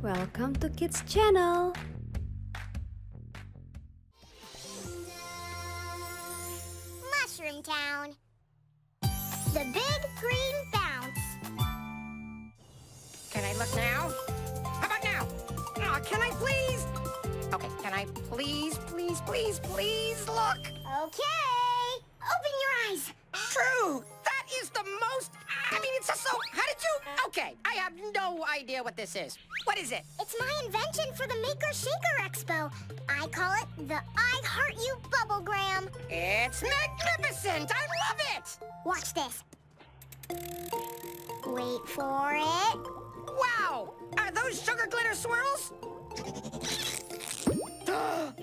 Welcome to Kids Channel. Mushroom Town. The Big Green Bounce. Can I look now? How about now? Oh, can I please? Okay, can I please look? Okay. Open your eyes. True! That is the most... it's just so... How did you... Okay, I have no idea what this is. What is it? It's my invention for the Maker Shaker Expo. I call it the I Heart You Bubblegram. It's magnificent! I love it! Watch this. Wait for it. Wow! Are those sugar glitter swirls? A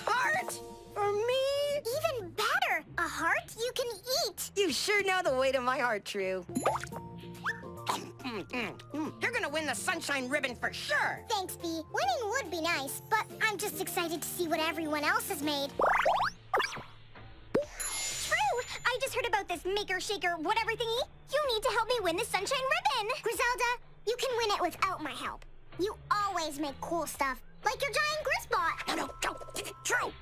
heart? For me? Even better, a heart you can eat. You sure know the way to my heart, True. You're gonna win the sunshine ribbon for sure. Thanks, Bee. Winning would be nice, but I'm just excited to see what everyone else has made. True! I just heard about this Maker Shaker whatever thingy. You need to help me win the sunshine ribbon. Griselda, you can win it without my help. You always make cool stuff, like your giant Grisbot. No, True.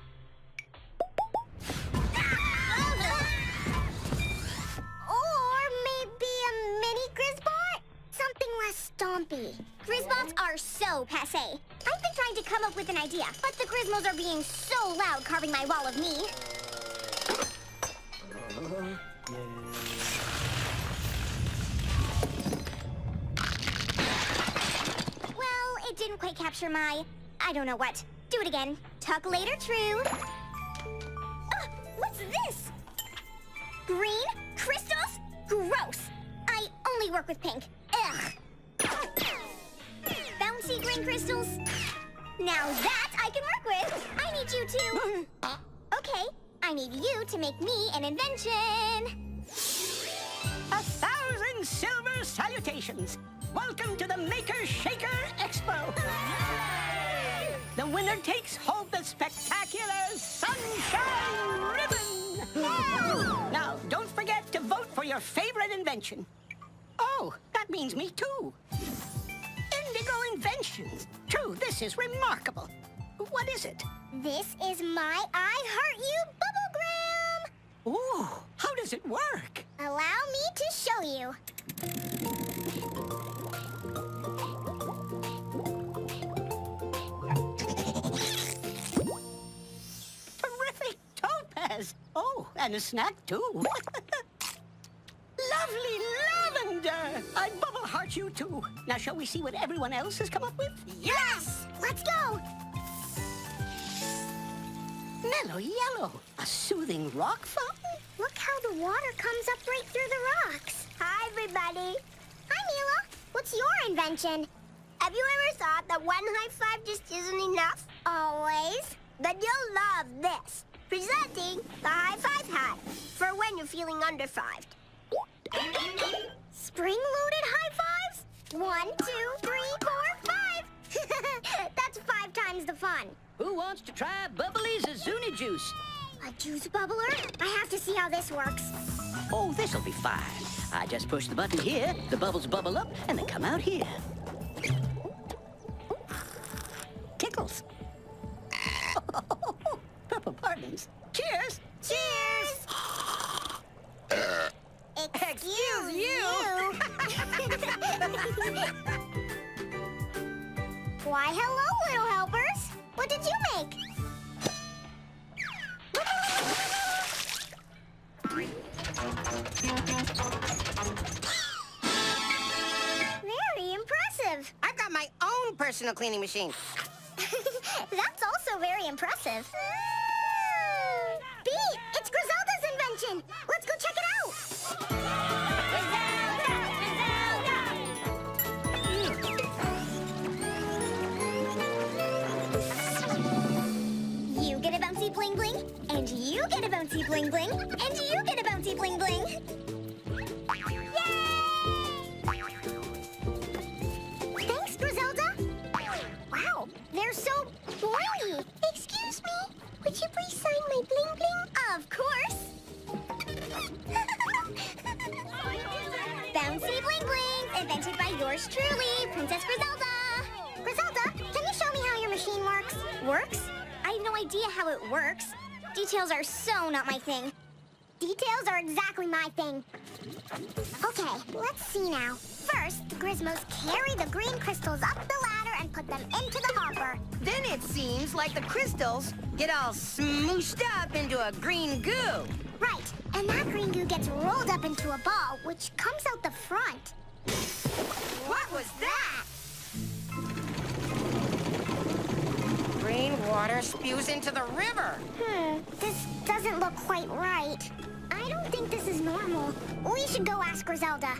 Or maybe a mini Grisbot? Something less stompy. Grisbots are so passé. I've been trying to come up with an idea, but the Grismos are being so loud carving my wall of me. Well, it didn't quite capture my... I don't know what. Do it again. Talk later, True. What's this? Green? Crystals? Gross! I only work with pink. Ugh! Bouncy green crystals? Now that I can work with! I need you to... Okay, I need you to make me an invention! 1,000 silver salutations! Welcome to the Maker Shaker Expo! The winner takes home the spectacular Sunshine Ribbon! Now, don't forget to vote for your favorite invention. Oh, that means me too. Indigo Inventions. True, this is remarkable. What is it? This is my I Heart You Bubblegram! Ooh, how does it work? Allow me to show you. Terrific topaz. Oh, and a snack too. Lovely lavender. I bubble heart you too. Now shall we see what everyone else has come up with? Yes! Let's go! Mellow yellow. A soothing rock fountain. Look how the water comes up right through the rocks. Hi, everybody. Hi, Mila. What's your invention? Have you ever thought that one high five just isn't enough? Always. Then you'll love this. Presenting the high five hat for when you're feeling under-fived. Spring-loaded high fives? 1, 2, 3, 4, 5. That's 5 times the fun. Who wants to try Bubbly's Azuni juice? A juice bubbler? I have to see how this works. Oh, this'll be fine. I just push the button here, the bubbles bubble up, and they come out here. Tickles. Purple pardons. Cheers! Cheers! Excuse you! Why, hello, little helpers. What did you make? Very impressive. I've got my own personal cleaning machine. That's also very impressive. Bee, it's Griselda's invention. Let's go check it out. You get a bouncy bling bling, and you get a bouncy bling bling, and you get a bouncy bling bling. Yay! Thanks, Griselda. Wow, they're so blingy. Excuse me, would you please sign my bling bling? Of course. Bouncy bling blings, invented by yours truly, Princess Griselda. Griselda, machine works. Works? I have no idea how it works. Details are so not my thing. Details are exactly my thing. Okay, let's see now. First, the Grizmos carry the green crystals up the ladder and put them into the hopper. Then it seems like the crystals get all smooshed up into a green goo. Right, and that green goo gets rolled up into a ball, which comes out the front. What was that? Green water spews into the river. This doesn't look quite right. I don't think this is normal. We should go ask Griselda.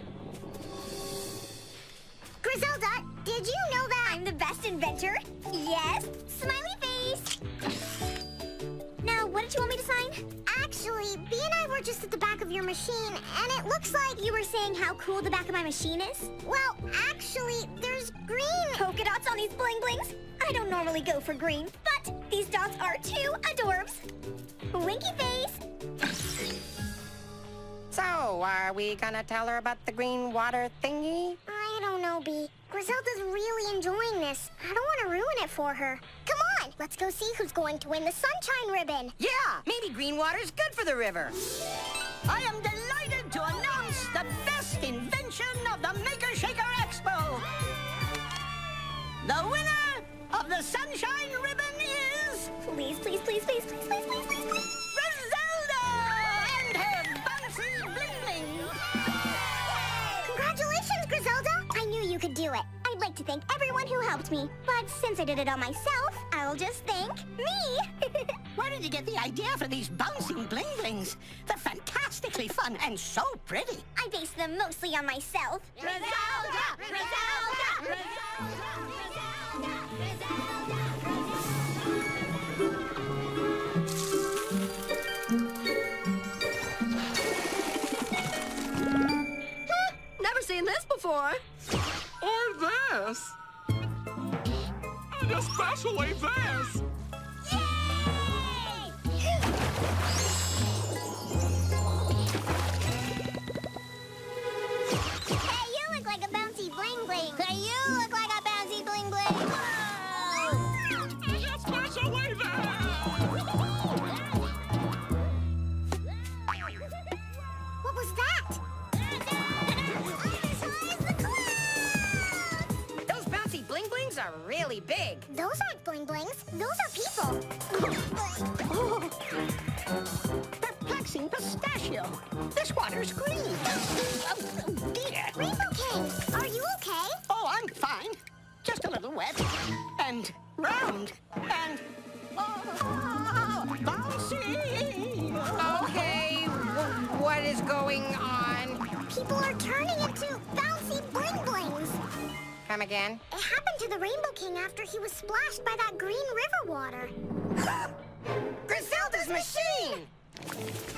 Griselda, did you know that I'm the best inventor? Yes. Smiley face. Now, what did you want me to sign? Actually, Bee and I were just at the back of your machine, and it looks like you were saying how cool the back of my machine is. Well, actually, there's green polka dots on these bling blings. I don't normally go for green, but these dots are too adorbs. Winky face. So, are we gonna tell her about the green water thingy? I don't know, Bee. Griselda's really enjoying this. I don't want to ruin it for her. Come on, let's go see who's going to win the Sunshine Ribbon. Yeah, maybe green water's good for the river. I am delighted to announce the best invention of the Maker Shaker Expo. The winner of the Sunshine Ribbon is Please, please, please, please, please, please, please, please, please. Griselda and her bouncy bling bling. Congratulations, Griselda. I knew you could do it. I'd like to thank everyone who helped me. But since I did it all myself, I'll just thank me. Where did you get the idea for these bouncing bling blings? They're fantastically fun and so pretty. I based them mostly on myself. Griselda! Griselda! Griselda! Never seen this before. Or this. And especially this. Hey, you look like a bouncy bling bling. Hey, you look like a bouncy bling bling. And especially this. What was that? Those bouncy bling blings are really big. Those aren't bling blings. Those are people. Perplexing pistachio. This water's green. Oh, dear. Rainbow King, are you okay? Oh, I'm fine. Just a little wet. And round. And bouncy. Okay, what is going on? People are turning into bouncy bling blings. Come again? It happened to the Rainbow King after he was splashed by that green river water. Griselda's machine!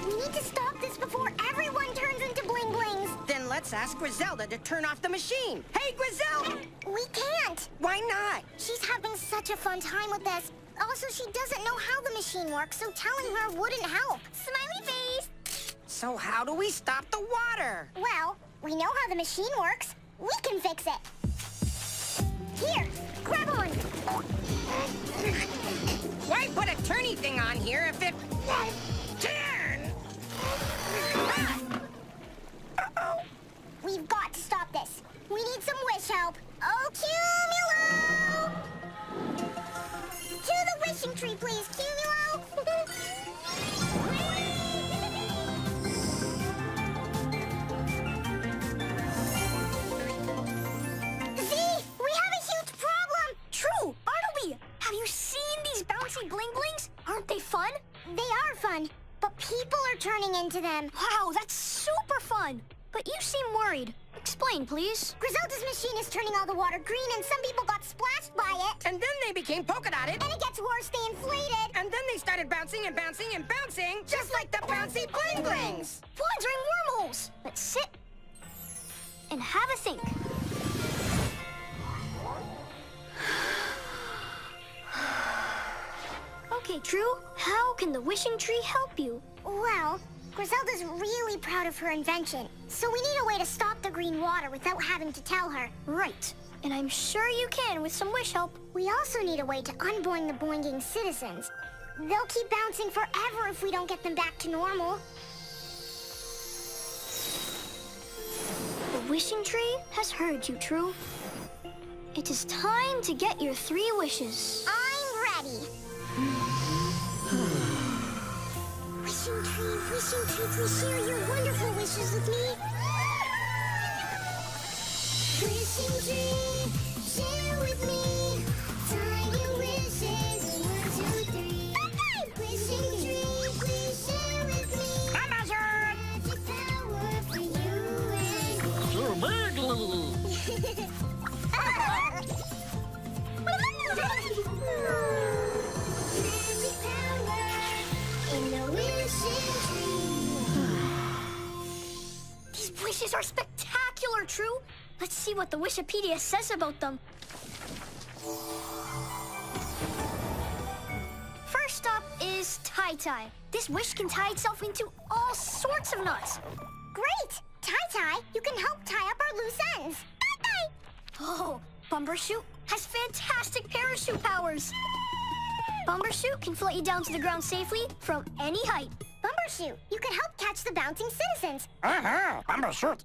We need to stop this before everyone turns into bling blings. Then let's ask Griselda to turn off the machine. Hey, Griselda! We can't. Why not? She's having such a fun time with this. Also, she doesn't know how the machine works, so telling her wouldn't help. Smiley face. So how do we stop the water? Well, we know how the machine works. We can fix it. Here, grab on. Why put a turny thing on here if it won't turn? Uh-oh. We've got to stop this. We need some wish help. Oh, Cumulo! To the wishing tree, please, Cumulo! Z, we have a huge problem! True, Bartleby! Have you seen these bouncy bling blings? Aren't they fun? They are fun, but people are turning into them. Wow, that's super fun! But you seem worried. Explain, please. Griselda's machine is turning all the water green, and some people got splashed by it. And then they became polka dotted. And it gets worse, they inflated. And then they started bouncing and bouncing and bouncing, just like the bouncy bling blings. Wandering wormholes. Let's sit and have a think. Okay, True. How can the wishing tree help you? Well, Griselda's really proud of her invention, so we need a way to stop the green water without having to tell her. Right. And I'm sure you can with some wish help. We also need a way to unboing the boinging citizens. They'll keep bouncing forever if we don't get them back to normal. The wishing tree has heard you, True. It is time to get your 3 wishes. I'm ready. Wishing tree, please share your wonderful wishes with me. Wishing tree, share with me. Tiny wishes, 1, 2, 3. Wishing tree, please share with me. Magic power for you and me. Magic power in the wishing tree. These wishes are spectacular, True. Let's see what the Wishipedia says about them. First up is tie-tie. This wish can tie itself into all sorts of knots. Great! Tie-tie, you can help tie up our loose ends. Tie-tie! Oh, Bumbershoot has fantastic parachute powers. Bumbershoot can float you down to the ground safely from any height. Bumbershoot, you can help catch the bouncing citizens. Bumbershoot.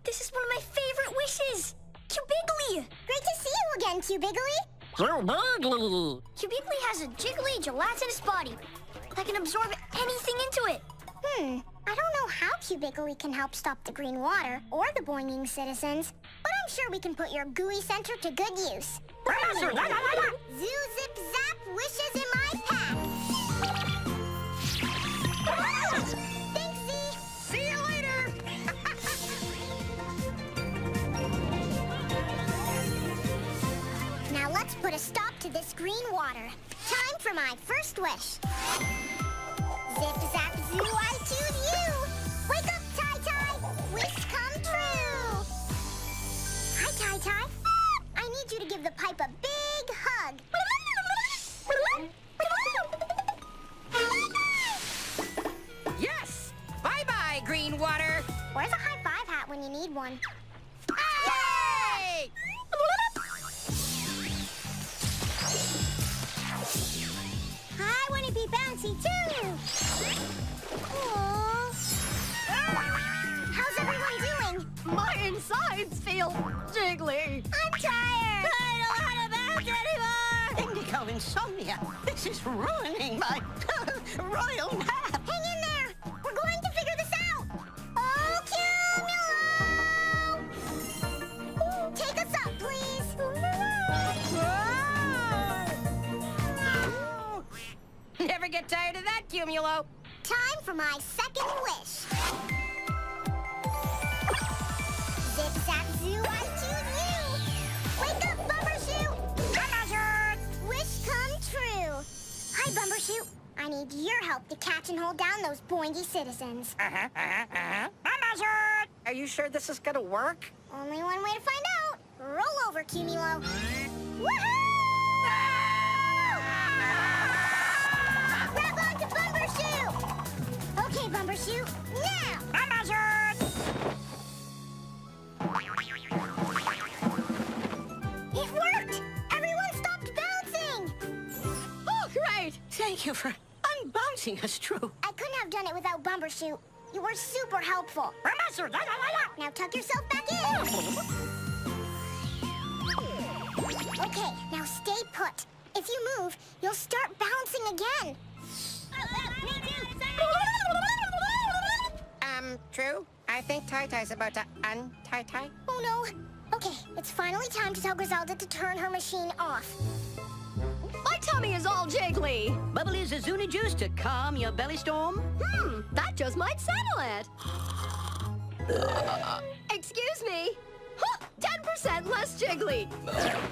This is one of my favorite wishes! Cubiggly! Great to see you again, Cubiggly! Cubiggly has a jiggly, gelatinous body that can absorb anything into it. I don't know how Cubiggly can help stop the green water or the boinging citizens, but I'm sure we can put your gooey center to good use. Zoo zip zap wishes in my pack! Thanks, Z! See you later! Now let's put a stop to this green water. Time for my first wish. Zip zap zoo, I choose you! Wake up, Tie-Tie! Wish come true! Hi, Tie-Tie. I need you to give the pipe a big hug. Yes! Bye-bye, green water! Where's a high-five hat when you need one? Yay! I want to be bouncy, too! Aww. How's everyone doing? My insides feel jiggly. I'm tired! I don't want to bounce anymore! Indigo insomnia. This is ruining my royal nap. Hang in there! We're going to figure this out! Oh, Cumulo! Take us up, please! Never get tired of that, Cumulo. Time for my second wish. Zip zap zoo, I choose you! Wake up, Bumbershoot! Bumbershoot! Wish come true. Hi, Bumbershoot. I need your help to catch and hold down those boingy citizens. Bumbershoot! Are you sure this is gonna work? Only one way to find out. Roll over, Cumulo. Woohoo! Grab onto Bumbershoot! Okay, Bumbershoot, now! Bumbershoot! It worked! Everyone stopped bouncing! Oh, great. Thank you for unbouncing us, True. I couldn't have done it without Bumbershoot. You were super helpful. Now tuck yourself back in. Okay, now stay put. If you move, you'll start bouncing again. True? I think Tie-Tie's about to un-tie-tie. Oh no. Okay, it's finally time to tell Griselda to turn her machine off. My tummy is all jiggly. Bubbly Zazuni juice to calm your belly storm. That just might settle it. Excuse me. Huh, 10% less jiggly.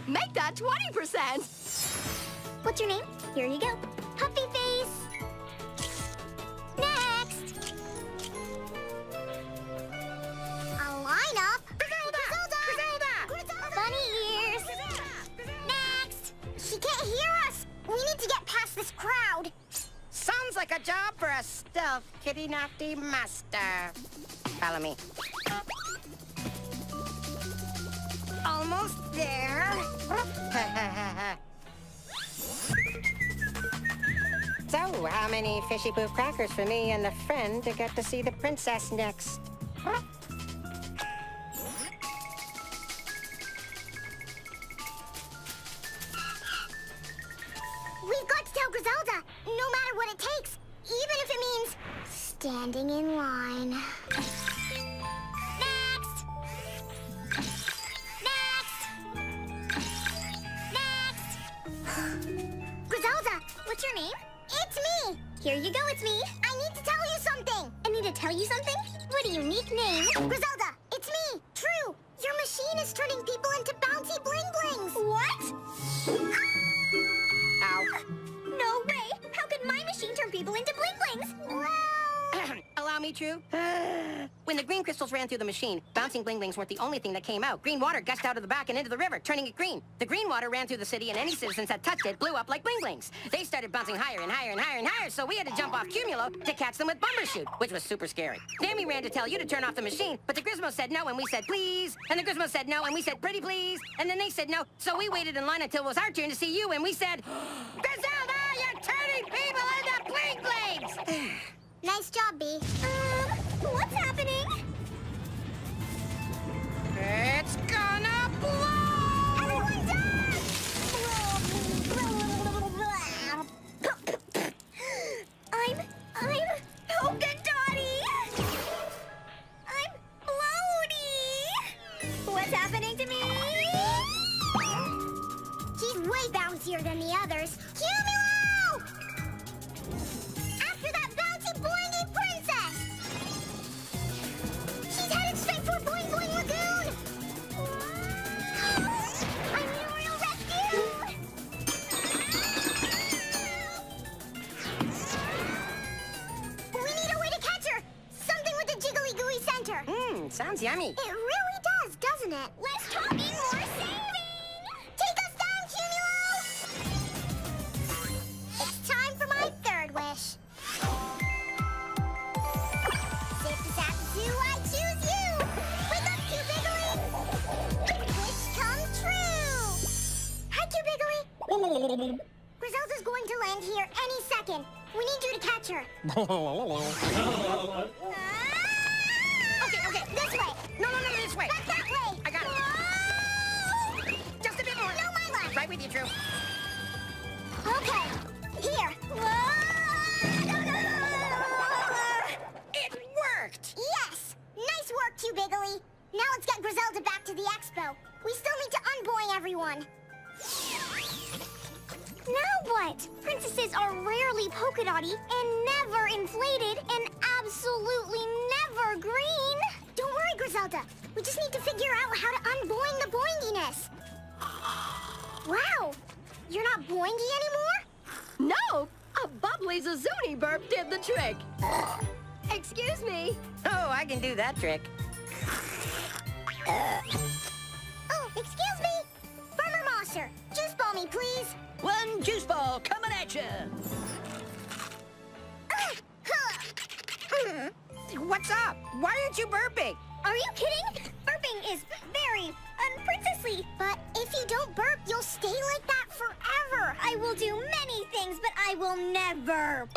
Make that 20%. What's your name? Here you go. Puffy face. Next. A lineup. Griselda. Bunny ears. Next. She can't hear us. We need to get past this crowd. Sounds like a job for a stealth kitty naughty master. Follow me. Almost there. So, how many fishy poop crackers for me and a friend to get to see the princess next? We've got to tell Griselda, no matter what it takes, even if it means standing in line. Next! Griselda, what's your name? It's me! Here you go, it's me. I need to tell you something. I need to tell you something? What a unique name. Griselda, it's me, True. Your machine is turning people into bouncy bling-blings. What? Ow. No way! How could my machine turn people into bling-blings? Well... Allow me, True. When the green crystals ran through the machine, bouncing bling-blings weren't the only thing that came out. Green water gushed out of the back and into the river, turning it green. The green water ran through the city, and any citizens that touched it blew up like bling-blings. They started bouncing higher and higher and higher and higher, so we had to jump off Cumulo to catch them with Bumbershoot, which was super scary. Then we ran to tell you to turn off the machine, but the Grismos said no, and we said please. And the Grismos said no, and we said pretty please. And then they said no, so we waited in line until it was our turn to see you, and we said, Griselda, you're turning people into bling-blings! Nice job, Bee. What's happening? It's gonna blow! Everyone die! I'm Polka Dotty! I'm floaty! What's happening to me? She's way bouncier than the others. Cumulo! After that bouncy boingy princess! She's headed straight for Boing Boing Lagoon! I need a real rescue! We need a way to catch her! Something with the jiggly gooey center! Sounds yummy. It really does, doesn't it? Less talking, more saving! Take us down, Cumulo! It's time for my third wish. Zip-zap-zoo, I choose you! Wake up, Q-Biggly! Wish come true! Hi, Q-Biggly! Griselda's going to land here any second. We need you to catch her. Okay, this way. No, this way. Back that way. I got it. Whoa! Just a bit more. No, my left. Right with you, True. Okay, here. It worked! Yes! Nice work, Q-Biggly. Now let's get Griselda back to the expo. We still need to unboing everyone. Now what? Princesses are rarely polka dotty and never inflated and absolutely never green. Don't worry, Griselda. We just need to figure out how to unboing the boinginess. Wow! You're not boingy anymore? No! A bubbly Zazuni burp did the trick. Excuse me. Oh, I can do that trick. Oh, excuse me. Farmer Mosser, juice ball me, please. One juice ball coming at you. What's up? Why aren't you burping? Are you kidding? Burping is very unprincessly. But if you don't burp, you'll stay like that forever. I will do many things, but I will never.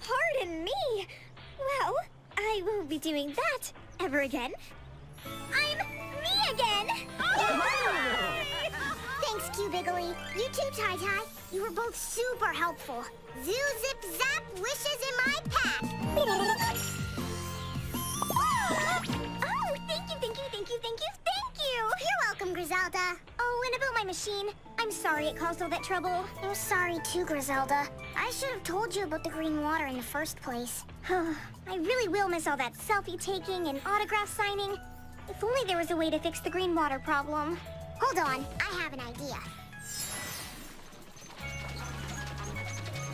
Pardon me. Well, I won't be doing that ever again. I'm me again. Thanks, Q-Biggly. You too, Ty-Ty. You were both super helpful. Zoo, zip, zap, wishes in my pack. Oh, thank you. You're welcome, Griselda. Oh, and about my machine. I'm sorry it caused all that trouble. I'm sorry too, Griselda. I should have told you about the green water in the first place. I really will miss all that selfie taking and autograph signing. If only there was a way to fix the green water problem. Hold on, I have an idea.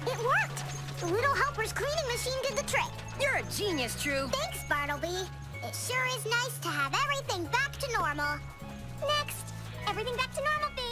It worked! The Little Helper's cleaning machine did the trick. You're a genius, True. Thanks, Bartleby. It sure is nice to have everything back to normal. Next, everything back to normal, Bee.